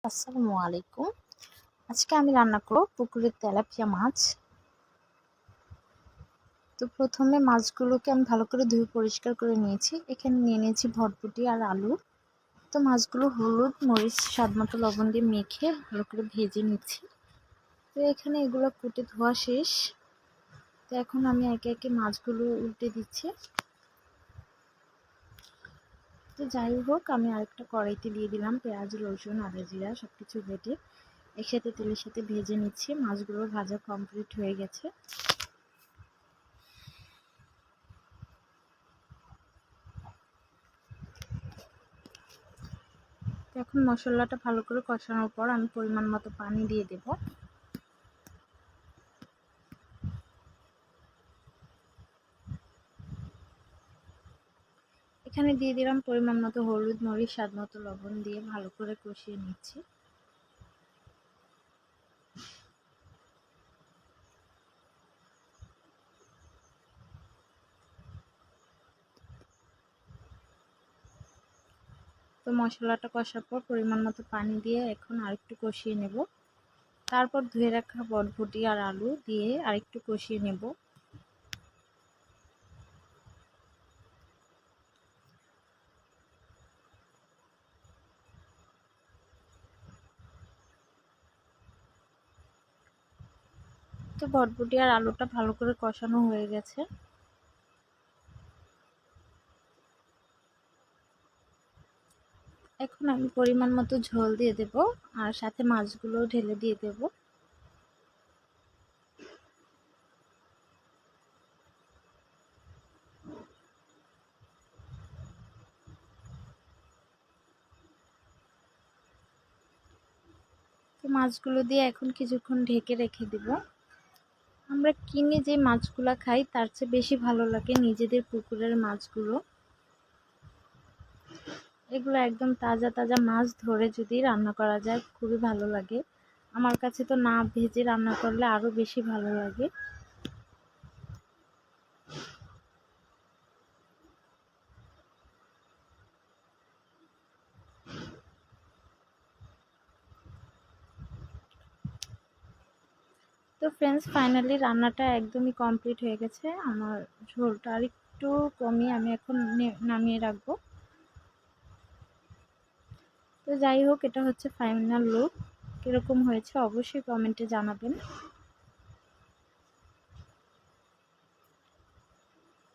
আসসালামু আলাইকুম। আজকে আমি রান্না করব পুকুরের তেলাপিয়া মাছ। তো প্রথমে মাছগুলোকে আমি ভালো করে ধুয়ে পরিষ্কার করে নিয়েছি। এখানে নিয়ে নিয়েছি ভটভটি আর আলু। তো মাছগুলো হলুদ মরিচ স্বাদমতো লবণ দিয়ে মেখে ভালো করে ভেজে নিচ্ছি। তো এখানে এগুলো কুটে ধোয়া শেষ। তো এখন আমি একে একে মাছগুলো উল্টে দিচ্ছি। তো যাই হোক, আমি আরেকটা কড়াইতে দিয়ে দিলাম পেঁয়াজ রসুন আদা জিরা সবকিছু বেটে একসাথে তেলের সাথে ভেজে নিচ্ছি। মাছগুলো ভাজা কমপ্লিট হয়ে গেছে। এখন মশলাটা ভালো করে কষানোর পর আমি পরিমাণ মতো পানি দিয়ে দেব। এখানে দিয়ে দিলাম পরিমাণ মতো হলুদ মরিচ স্বাদ মতো লবণ দিয়ে ভালো করে কষিয়ে নিচ্ছি। তো মশলাটা কষার পর পরিমাণ মতো পানি দিয়ে এখন আরেকটু কষিয়ে নেব। তারপর ধুয়ে রাখা বরবটি আর আলু দিয়ে আরেকটু কষিয়ে নেব। তো বরবটি আর আলুটা ভালো করে কষানো হয়ে গেছে। এখন আমি পরিমাণ মতো ঝোল দিয়ে দেব আর সাথে মাছগুলো ঢেলে দিয়ে দেব। তো মাছগুলো দিয়ে এখন কিছুক্ষণ ঢেকে রেখে দেব। আমরা কিনে যে মাছগুলো খাই তার চেয়ে বেশি ভালো লাগে নিজেদের পুকুরের মাছগুলো। এগুলো একদম তাজা তাজা মাছ ধরে যদি রান্না করা যায় খুবই ভালো লাগে। আমার কাছে তো না ভেজে রান্না করলে আরো বেশি ভালো লাগে। তো ফ্রেন্ডস, ফাইনালি রান্নাটা একদমই কমপ্লিট হয়ে গেছে। আমার ঝোলটা আর একটু কমিয়ে আমি এখন নামিয়ে রাখবো। তো যাই হোক, এটা হচ্ছে ফাইনাল লুক। কিরকম হয়েছে অবশ্যই কমেন্টে জানাবেন।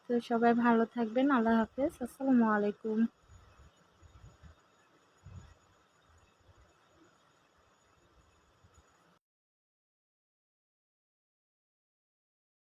তো সবাই ভালো থাকবেন। আল্লাহ হাফেজ। আসসালামু আলাইকুম।